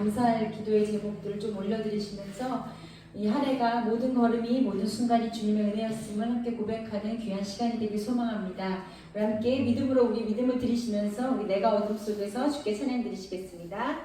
감사할 기도의 제목들을 좀 올려드리시면서 이 한 해가 모든 걸음이 모든 순간이 주님의 은혜였음을 함께 고백하는 귀한 시간이 되길 소망합니다. 우리 함께 믿음으로 우리 믿음을 드리시면서 우리 내가 어둠 속에서 주께 찬양 드리시겠습니다.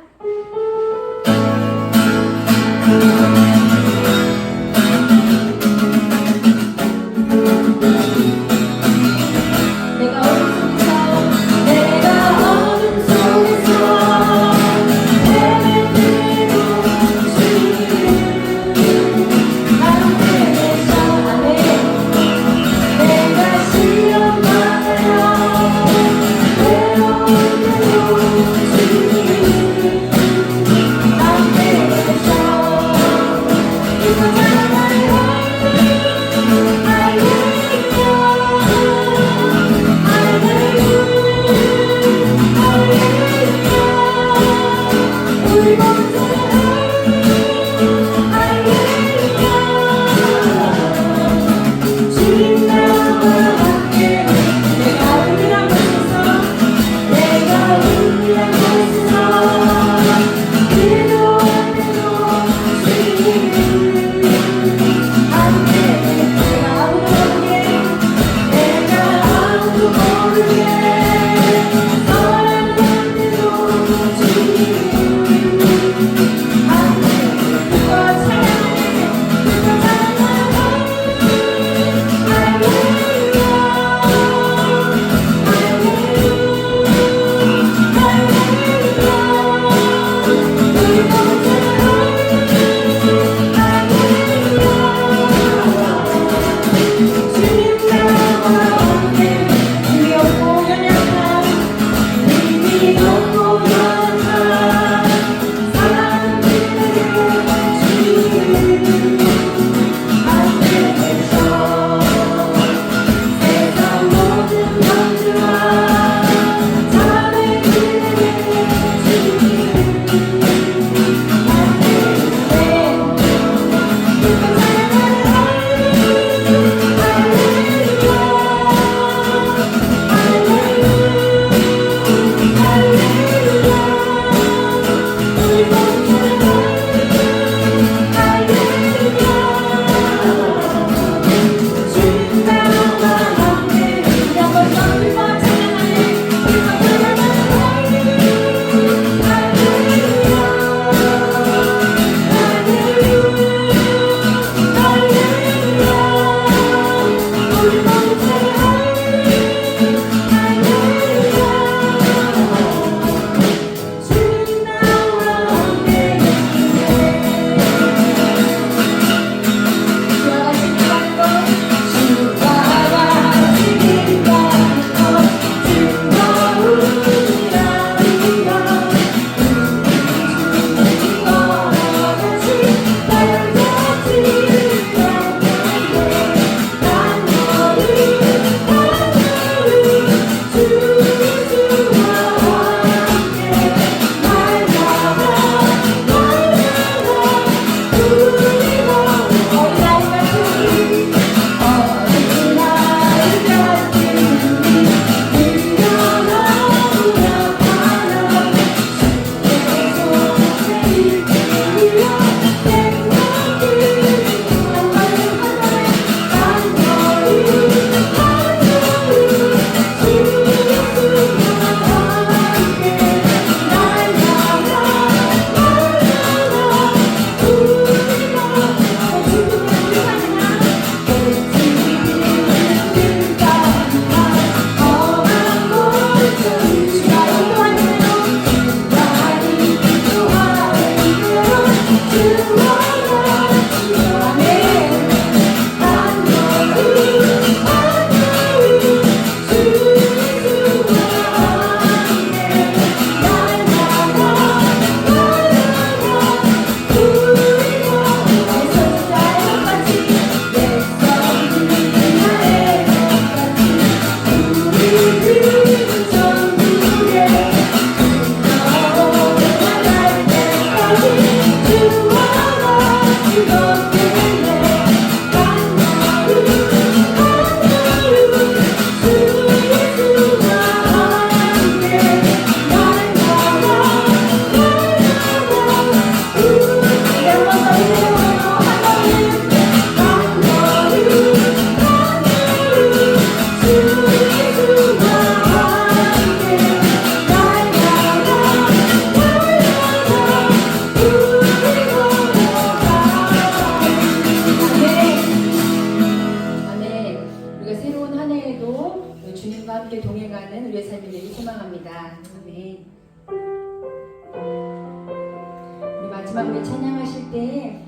찬양하실 때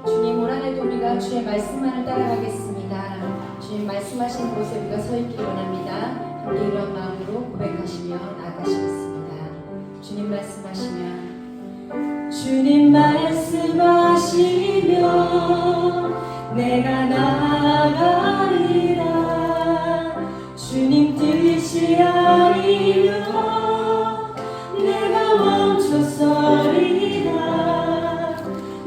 주님 올 한해도 우리가 주의 말씀만을 따라가겠습니다. 주님 말씀하신 곳에 우리가 서 있기를 원합니다. 함께 이런 마음으로 고백하시며 나아가시겠습니다. 주님 말씀하시면 주님 말씀하시면 내가 나아가리라. 주님 뜻이 아니면 내가 멈춰서리라.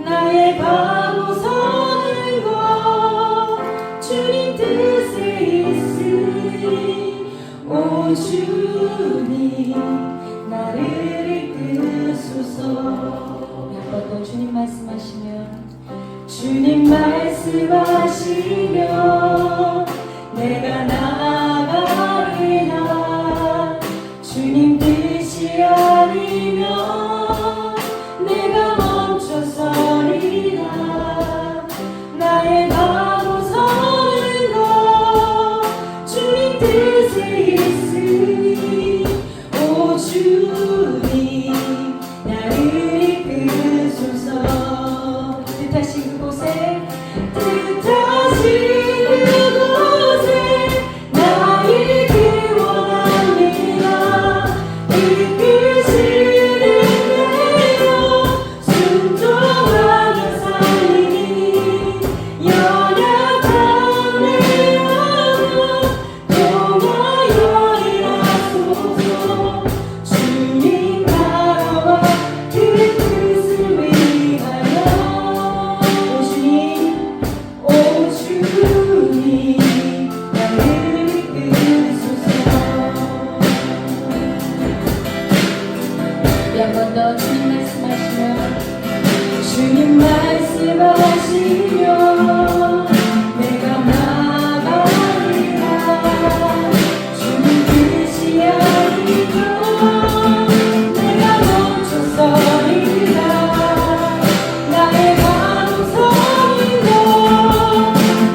나의 가고 서는 것 주님 뜻에 있으니 오 주님 나를 이끄소서. 한 번 더 주님 말씀하시면 주님 말씀하시면 내가 나아가리라. 주님 뜻이 아니면 내가 멈춰서리라. 나의 가고 서는 것 주님 뜻에 있으니 오 주님 나를 이끄소서. 뜻하신 그곳에 나 있기 원합니다. 이끄시는 대로 순종하며 살리니 연약한 내 마음 동하여 일하소서. 주님 나라와 그 뜻을 위하여 오 주님 나를 이끄소서. 한 번 더 주님 말씀하시면 주님 말씀하시면 내가 나가리라. 주님 뜻이 아니면 내가 멈춰서리라. 나의 가고 서는 것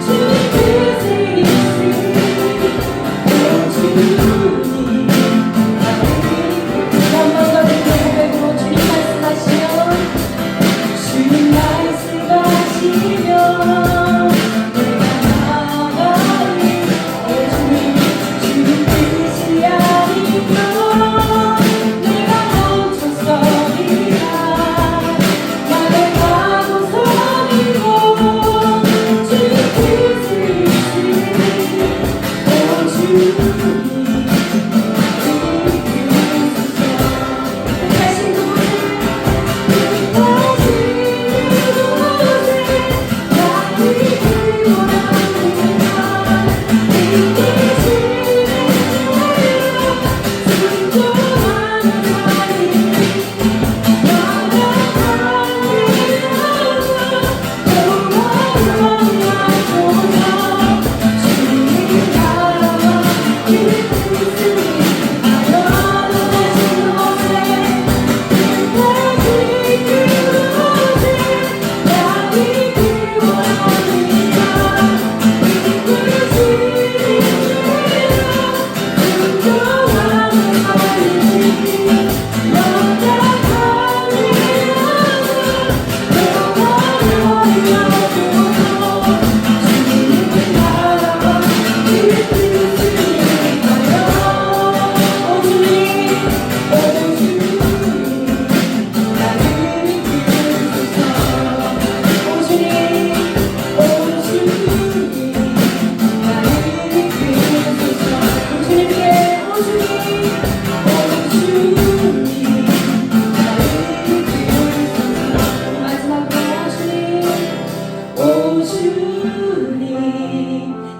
주님 뜻에 있으니 오 주님 한 번 더 고백으로 주님 말씀하시면 주님 말씀하시면 내가 나아가리. 오 주님 주님 뜻이 아니면 내가 멈춰서리라. 나의 가고 서는 곳 주님 뜻이 있으니 오 주님 뜻하신 그곳에 나 있기 원합니다. 이끄시는 대로 순종하며 살리니 연약한 내 마음 동하여 일하소서. 주님 나라와 그 뜻을 위하여 뜻하신 그곳에 나 있기 원합니다. 이끄시는 대로 순종하며 살리니 연약한 내 마음 동하여 일하소서. 주님 나라와 그 뜻을 위하여 오 주님 나를 이끄소서. 오 주님 나를 이끄소서. 주님께 오 주님 나를 이끄소서. 마지막으로 오 주님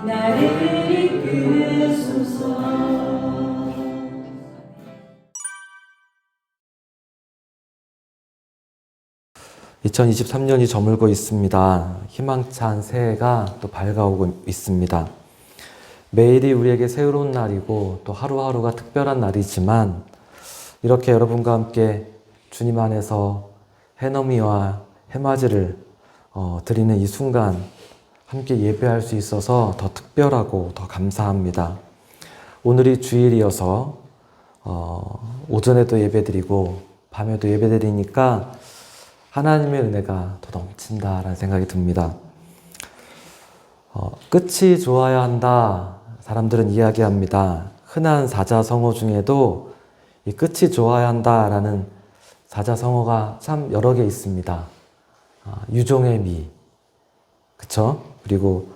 나를 이끄소서. 2023년이 저물고 있습니다. 희망찬 새해가 또 밝아오고 있습니다. 매일이 우리에게 새로운 날이고 또 하루하루가 특별한 날이지만 이렇게 여러분과 함께 주님 안에서 해넘이와 해맞이를 드리는 이 순간 함께 예배할 수 있어서 더 특별하고 더 감사합니다. 오늘이 주일이어서 오전에도 예배드리고 밤에도 예배드리니까 하나님의 은혜가 더 넘친다라는 생각이 듭니다. 끝이 좋아야 한다. 사람들은 이야기합니다. 흔한 사자성어 중에도 이 끝이 좋아야 한다라는 사자성어가 참 여러 개 있습니다. 유종의 미, 그쵸? 그리고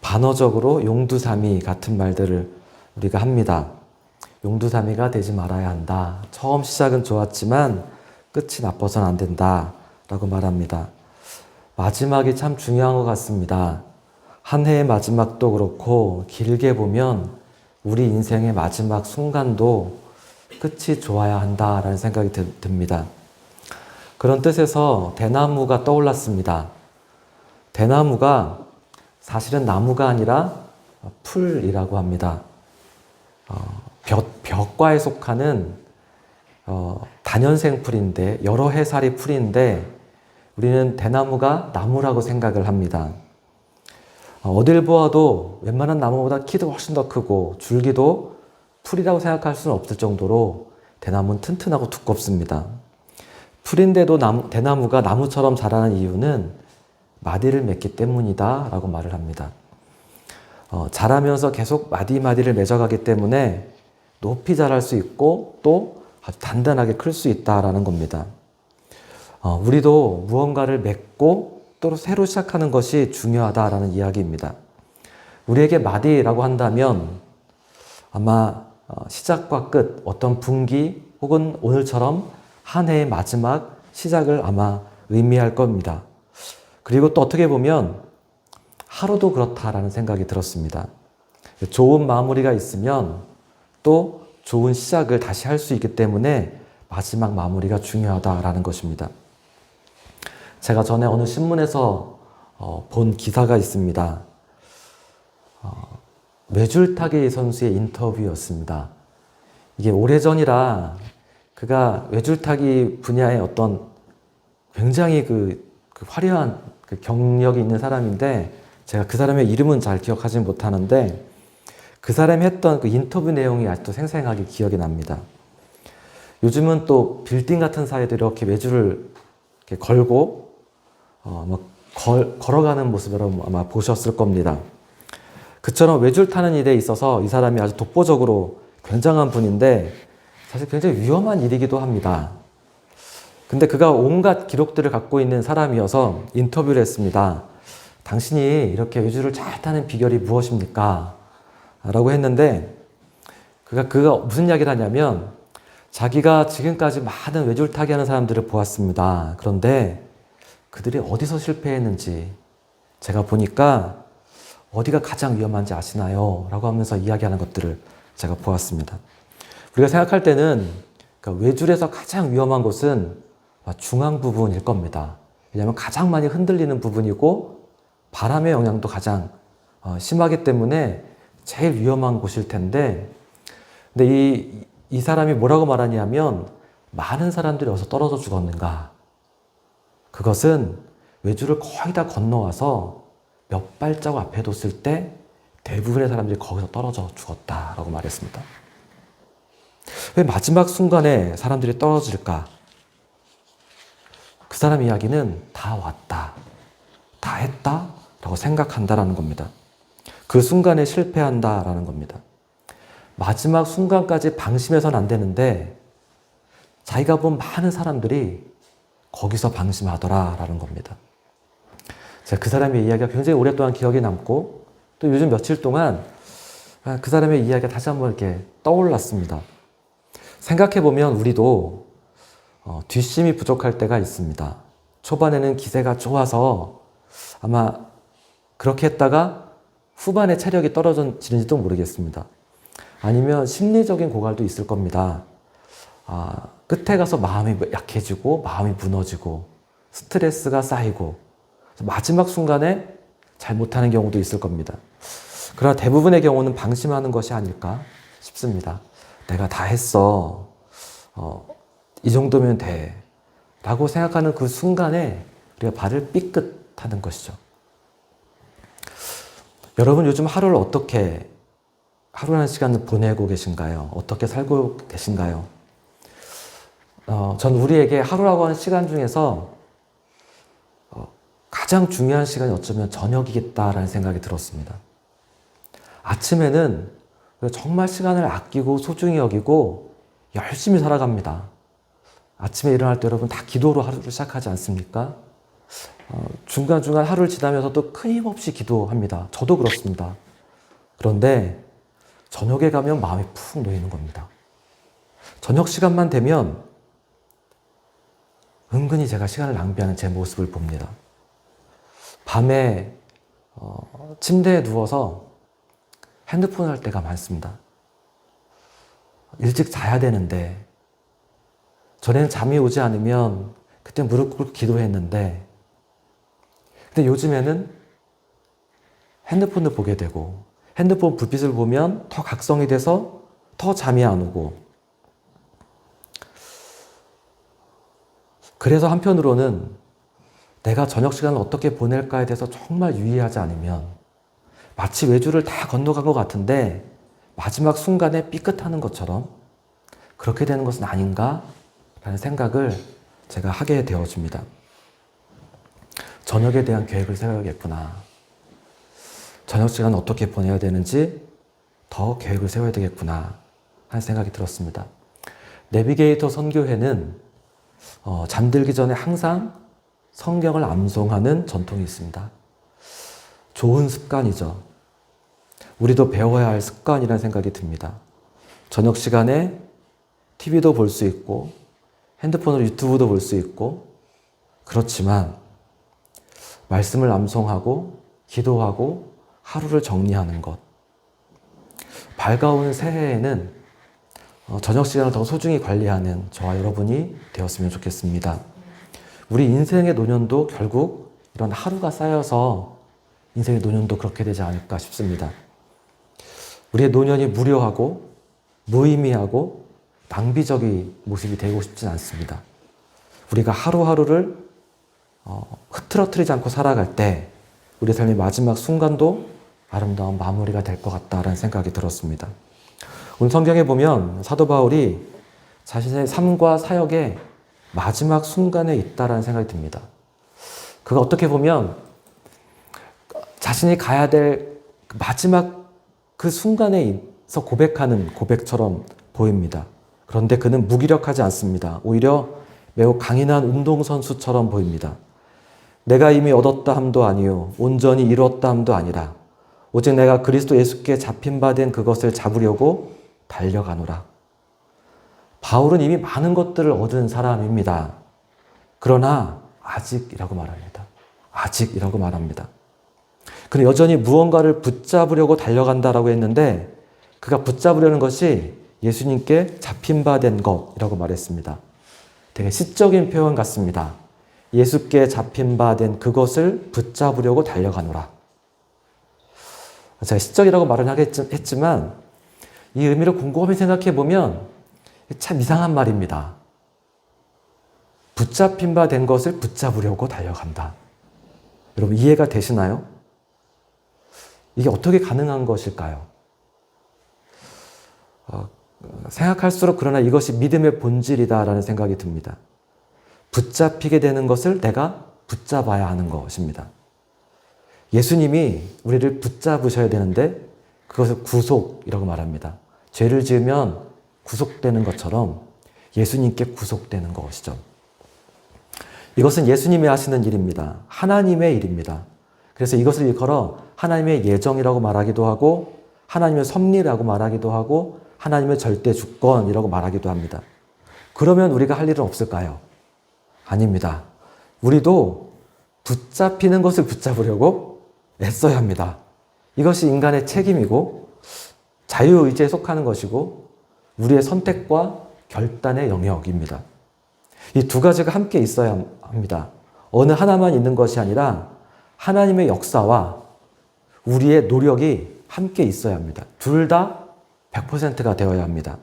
반어적으로 용두사미 같은 말들을 우리가 합니다. 용두사미가 되지 말아야 한다. 처음 시작은 좋았지만 끝이 나빠서는 안 된다. 라고 말합니다. 마지막이 참 중요한 것 같습니다. 한 해의 마지막도 그렇고 길게 보면 우리 인생의 마지막 순간도 끝이 좋아야 한다라는 생각이 듭니다. 그런 뜻에서 대나무가 떠올랐습니다. 대나무가 사실은 나무가 아니라 풀이라고 합니다. 벽과에 속하는 다년생 풀인데 여러 해살이 풀인데 우리는 대나무가 나무라고 생각을 합니다. 어딜 보아도 웬만한 나무보다 키도 훨씬 더 크고 줄기도 풀이라고 생각할 수는 없을 정도로 대나무는 튼튼하고 두껍습니다. 풀인데도 대나무가 나무처럼 자라는 이유는 마디를 맺기 때문이다 라고 말을 합니다. 자라면서 계속 마디마디를 맺어가기 때문에 높이 자랄 수 있고 또 아주 단단하게 클 수 있다라는 겁니다. 우리도 무언가를 맺고 또 새로 시작하는 것이 중요하다라는 이야기입니다. 우리에게 마디라고 한다면 아마 시작과 끝, 어떤 분기 혹은 오늘처럼 한 해의 마지막 시작을 아마 의미할 겁니다. 그리고 또 어떻게 보면 하루도 그렇다라는 생각이 들었습니다. 좋은 마무리가 있으면 또 좋은 시작을 다시 할 수 있기 때문에 마지막 마무리가 중요하다라는 것입니다. 제가 전에 어느 신문에서 본 기사가 있습니다. 외줄타기 선수의 인터뷰였습니다. 이게 오래전이라 그가 외줄타기 분야의 어떤 굉장히 그 화려한 그 경력이 있는 사람인데 제가 그 사람의 이름은 잘 기억하지 못하는데 그 사람이 했던 그 인터뷰 내용이 아직도 생생하게 기억이 납니다. 요즘은 또 빌딩 같은 사이에 이렇게 외줄을 이렇게 걸고 걸어가는 모습을 여러분 아마 보셨을 겁니다. 그처럼 외줄 타는 일에 있어서 이 사람이 아주 독보적으로 굉장한 분인데 사실 굉장히 위험한 일이기도 합니다. 근데 그가 온갖 기록들을 갖고 있는 사람이어서 인터뷰를 했습니다. 당신이 이렇게 외줄을 잘 타는 비결이 무엇입니까? 라고 했는데 그가 무슨 이야기를 하냐면 자기가 지금까지 많은 외줄 타기 하는 사람들을 보았습니다. 그런데 그들이 어디서 실패했는지 제가 보니까 어디가 가장 위험한지 아시나요? 라고 하면서 이야기하는 것들을 제가 보았습니다. 우리가 생각할 때는 그러니까 외줄에서 가장 위험한 곳은 중앙 부분일 겁니다. 왜냐하면 가장 많이 흔들리는 부분이고 바람의 영향도 가장 심하기 때문에 제일 위험한 곳일 텐데 근데 이 사람이 뭐라고 말하냐면 많은 사람들이 어디서 떨어져 죽었는가? 그것은 외줄을 거의 다 건너와서 몇 발자국 앞에 뒀을 때 대부분의 사람들이 거기서 떨어져 죽었다라고 말했습니다. 왜 마지막 순간에 사람들이 떨어질까? 그 사람 이야기는 다 왔다, 다 했다 라고 생각한다라는 겁니다. 그 순간에 실패한다라는 겁니다. 마지막 순간까지 방심해서는 안 되는데 자기가 본 많은 사람들이 거기서 방심하더라라는 겁니다. 제가 그 사람의 이야기가 굉장히 오랫동안 기억에 남고 또 요즘 며칠 동안 그 사람의 이야기가 다시 한번 이렇게 떠올랐습니다. 생각해보면 우리도 뒷심이 부족할 때가 있습니다. 초반에는 기세가 좋아서 아마 그렇게 했다가 후반에 체력이 떨어지는지도 모르겠습니다. 아니면 심리적인 고갈도 있을 겁니다. 끝에 가서 마음이 약해지고 마음이 무너지고 스트레스가 쌓이고 마지막 순간에 잘 못하는 경우도 있을 겁니다. 그러나 대부분의 경우는 방심하는 것이 아닐까 싶습니다. 내가 다 했어. 이 정도면 돼. 라고 생각하는 그 순간에 우리가 발을 삐끗하는 것이죠. 여러분 요즘 하루라는 시간을 보내고 계신가요? 어떻게 살고 계신가요? 전 우리에게 하루라고 하는 시간 중에서 가장 중요한 시간이 어쩌면 저녁이겠다라는 생각이 들었습니다. 아침에는 정말 시간을 아끼고 소중히 여기고 열심히 살아갑니다. 아침에 일어날 때 여러분 다 기도로 하루를 시작하지 않습니까? 중간중간 하루를 지나면서도 끊임없이 기도합니다. 저도 그렇습니다. 그런데 저녁에 가면 마음이 푹 놓이는 겁니다. 저녁 시간만 되면 은근히 제가 시간을 낭비하는 제 모습을 봅니다. 밤에 침대에 누워서 핸드폰을 할 때가 많습니다. 일찍 자야 되는데 전에는 잠이 오지 않으면 그때 무릎 꿇고 기도했는데 근데 요즘에는 핸드폰을 보게 되고 핸드폰 불빛을 보면 더 각성이 돼서 더 잠이 안 오고 그래서 한편으로는 내가 저녁 시간을 어떻게 보낼까에 대해서 정말 유의하지 않으면 마치 외주를 다 건너간 것 같은데 마지막 순간에 삐끗하는 것처럼 그렇게 되는 것은 아닌가라는 생각을 제가 하게 되어집니다. 저녁에 대한 계획을 세워야겠구나. 저녁 시간을 어떻게 보내야 되는지 더 계획을 세워야 되겠구나 하는 생각이 들었습니다. 내비게이터 선교회는 잠들기 전에 항상 성경을 암송하는 전통이 있습니다. 좋은 습관이죠. 우리도 배워야 할 습관이라는 생각이 듭니다. 저녁 시간에 TV도 볼 수 있고 핸드폰으로 유튜브도 볼 수 있고 그렇지만 말씀을 암송하고 기도하고 하루를 정리하는 것. 밝아오는 새해에는 저녁 시간을 더 소중히 관리하는 저와 여러분이 되었으면 좋겠습니다. 우리 인생의 노년도 결국 이런 하루가 쌓여서 인생의 노년도 그렇게 되지 않을까 싶습니다. 우리의 노년이 무료하고 무의미하고 낭비적인 모습이 되고 싶진 않습니다. 우리가 하루하루를 흐트러뜨리지 않고 살아갈 때 우리 삶의 마지막 순간도 아름다운 마무리가 될 것 같다라는 생각이 들었습니다. 오늘 성경에 보면 사도 바울이 자신의 삶과 사역의 마지막 순간에 있다라는 생각이 듭니다. 그가 어떻게 보면 자신이 가야 될 마지막 그 순간에서 고백하는 고백처럼 보입니다. 그런데 그는 무기력하지 않습니다. 오히려 매우 강인한 운동선수처럼 보입니다. 내가 이미 얻었다 함도 아니요 온전히 이루었다 함도 아니라 오직 내가 그리스도 예수께 잡힌 바 된 그것을 잡으려고 달려가노라. 바울은 이미 많은 것들을 얻은 사람입니다. 그러나 아직이라고 말합니다. 아직이라고 말합니다. 그는 여전히 무언가를 붙잡으려고 달려간다라고 했는데 그가 붙잡으려는 것이 예수님께 잡힌 바 된 것이라고 말했습니다. 되게 시적인 표현 같습니다. 예수께 잡힌 바 된 그것을 붙잡으려고 달려가노라. 제가 시적이라고 말은 했지만 이 의미를 곰곰이 생각해 보면 참 이상한 말입니다. 붙잡힌 바 된 것을 붙잡으려고 달려간다. 여러분 이해가 되시나요? 이게 어떻게 가능한 것일까요? 생각할수록 그러나 이것이 믿음의 본질이다라는 생각이 듭니다. 붙잡히게 되는 것을 내가 붙잡아야 하는 것입니다. 예수님이 우리를 붙잡으셔야 되는데 그것을 구속이라고 말합니다. 죄를 지으면 구속되는 것처럼 예수님께 구속되는 것이죠. 이것은 예수님이 하시는 일입니다. 하나님의 일입니다. 그래서 이것을 일컬어 하나님의 예정이라고 말하기도 하고 하나님의 섭리라고 말하기도 하고 하나님의 절대 주권이라고 말하기도 합니다. 그러면 우리가 할 일은 없을까요? 아닙니다. 우리도 붙잡히는 것을 붙잡으려고 애써야 합니다. 이것이 인간의 책임이고 자유의지에 속하는 것이고 우리의 선택과 결단의 영역입니다. 이 두 가지가 함께 있어야 합니다. 어느 하나만 있는 것이 아니라 하나님의 역사와 우리의 노력이 함께 있어야 합니다. 둘 다 100%가 되어야 합니다.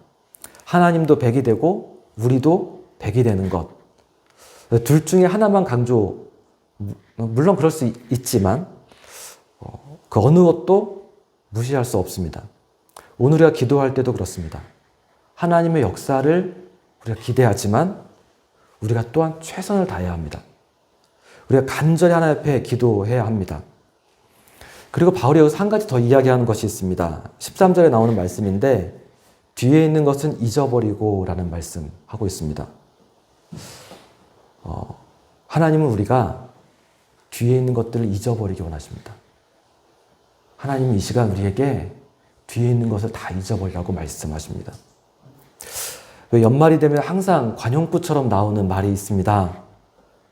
하나님도 100이 되고 우리도 100이 되는 것. 둘 중에 하나만 강조, 물론 그럴 수 있지만 그 어느 것도 무시할 수 없습니다. 오늘 우리가 기도할 때도 그렇습니다. 하나님의 역사를 우리가 기대하지만 우리가 또한 최선을 다해야 합니다. 우리가 간절히 하나님 앞에 기도해야 합니다. 그리고 바울이 여기서 한 가지 더 이야기하는 것이 있습니다. 13절에 나오는 말씀인데 뒤에 있는 것은 잊어버리고 라는 말씀하고 있습니다. 하나님은 우리가 뒤에 있는 것들을 잊어버리기 원하십니다. 하나님은 이 시간 우리에게 뒤에 있는 것을 다 잊어버리라고 말씀하십니다. 왜 연말이 되면 항상 관용구처럼 나오는 말이 있습니다.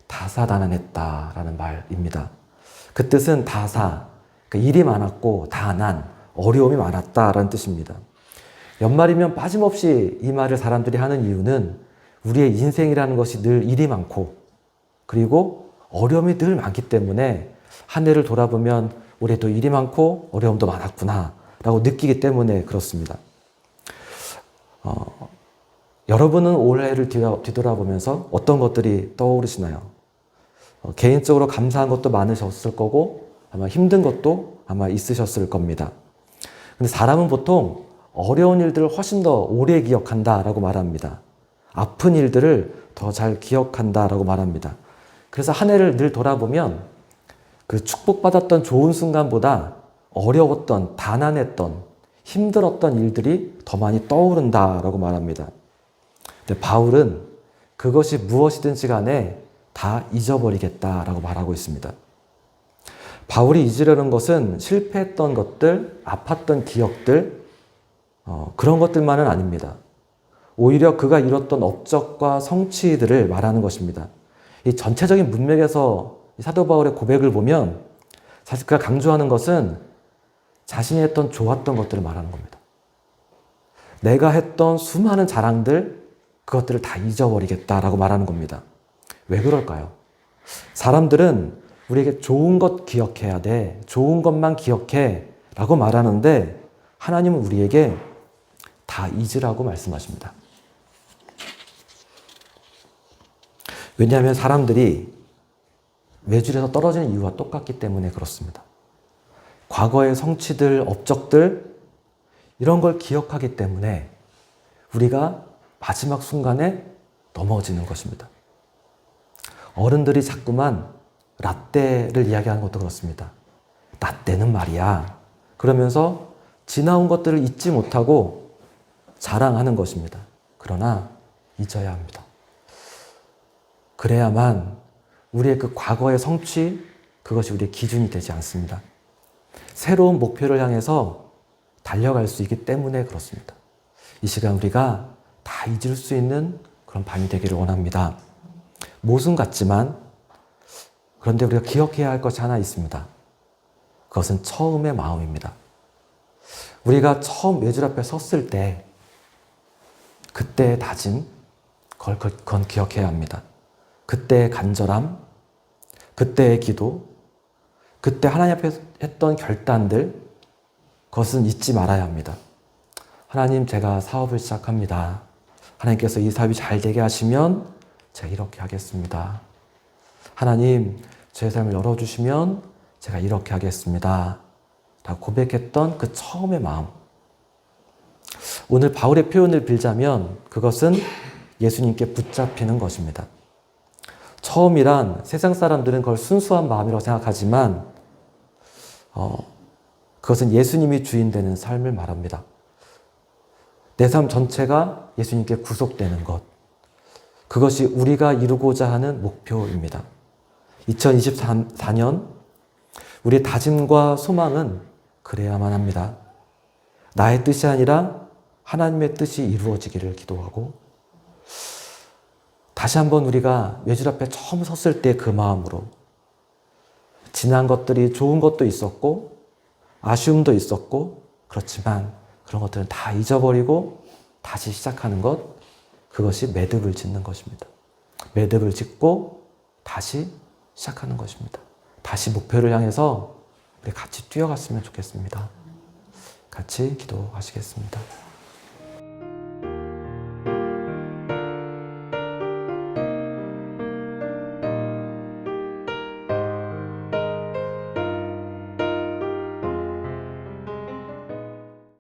다사다난했다라는 말입니다. 그 뜻은 다사, 일이 많았고 다난, 어려움이 많았다라는 뜻입니다. 연말이면 빠짐없이 이 말을 사람들이 하는 이유는 우리의 인생이라는 것이 늘 일이 많고 그리고 어려움이 늘 많기 때문에 한 해를 돌아보면 올해도 일이 많고 어려움도 많았구나 라고 느끼기 때문에 그렇습니다. 여러분은 올해를 뒤돌아보면서 어떤 것들이 떠오르시나요? 개인적으로 감사한 것도 많으셨을 거고 아마 힘든 것도 아마 있으셨을 겁니다. 근데 사람은 보통 어려운 일들을 훨씬 더 오래 기억한다라고 말합니다. 아픈 일들을 더 잘 기억한다라고 말합니다. 그래서 한 해를 늘 돌아보면 그 축복받았던 좋은 순간보다 어려웠던, 가난했던, 힘들었던 일들이 더 많이 떠오른다라고 말합니다. 근데 바울은 그것이 무엇이든지 간에 다 잊어버리겠다라고 말하고 있습니다. 바울이 잊으려는 것은 실패했던 것들, 아팠던 기억들, 그런 것들만은 아닙니다. 오히려 그가 이뤘던 업적과 성취들을 말하는 것입니다. 이 전체적인 문맥에서 사도 바울의 고백을 보면 사실 그가 강조하는 것은 자신이 했던 좋았던 것들을 말하는 겁니다. 내가 했던 수많은 자랑들, 그것들을 다 잊어버리겠다라고 말하는 겁니다. 왜 그럴까요? 사람들은 우리에게 좋은 것 기억해야 돼, 좋은 것만 기억해 라고 말하는데 하나님은 우리에게 다 잊으라고 말씀하십니다. 왜냐하면 사람들이 외줄에서 떨어지는 이유와 똑같기 때문에 그렇습니다. 과거의 성취들, 업적들 이런 걸 기억하기 때문에 우리가 마지막 순간에 넘어지는 것입니다. 어른들이 자꾸만 라떼를 이야기하는 것도 그렇습니다. 라떼는 말이야. 그러면서 지나온 것들을 잊지 못하고 자랑하는 것입니다. 그러나 잊어야 합니다. 그래야만 우리의 그 과거의 성취, 그것이 우리의 기준이 되지 않습니다. 새로운 목표를 향해서 달려갈 수 있기 때문에 그렇습니다. 이 시간 우리가 다 잊을 수 있는 그런 밤이 되기를 원합니다. 모순 같지만 그런데 우리가 기억해야 할 것이 하나 있습니다. 그것은 처음의 마음입니다. 우리가 처음 외줄 앞에 섰을 때 그때의 다짐, 그건 기억해야 합니다. 그때의 간절함, 그때의 기도, 그때 하나님 앞에 했던 결단들, 그것은 잊지 말아야 합니다. 하나님, 제가 사업을 시작합니다. 하나님께서 이 사업이 잘 되게 하시면 제가 이렇게 하겠습니다. 하나님, 제 삶을 열어주시면 제가 이렇게 하겠습니다. 라고 고백했던 그 처음의 마음. 오늘 바울의 표현을 빌자면 그것은 예수님께 붙잡히는 것입니다. 처음이란 세상 사람들은 그걸 순수한 마음이라고 생각하지만 그것은 예수님이 주인 되는 삶을 말합니다. 내 삶 전체가 예수님께 구속되는 것. 그것이 우리가 이루고자 하는 목표입니다. 2024년 우리의 다짐과 소망은 그래야만 합니다. 나의 뜻이 아니라 하나님의 뜻이 이루어지기를 기도하고 다시 한번 우리가 외줄 앞에 처음 섰을 때 그 마음으로 지난 것들이 좋은 것도 있었고 아쉬움도 있었고 그렇지만 그런 것들은 다 잊어버리고 다시 시작하는 것, 그것이 매듭을 짓는 것입니다. 매듭을 짓고 다시 시작하는 것입니다. 다시 목표를 향해서 우리 같이 뛰어갔으면 좋겠습니다. 같이 기도하시겠습니다.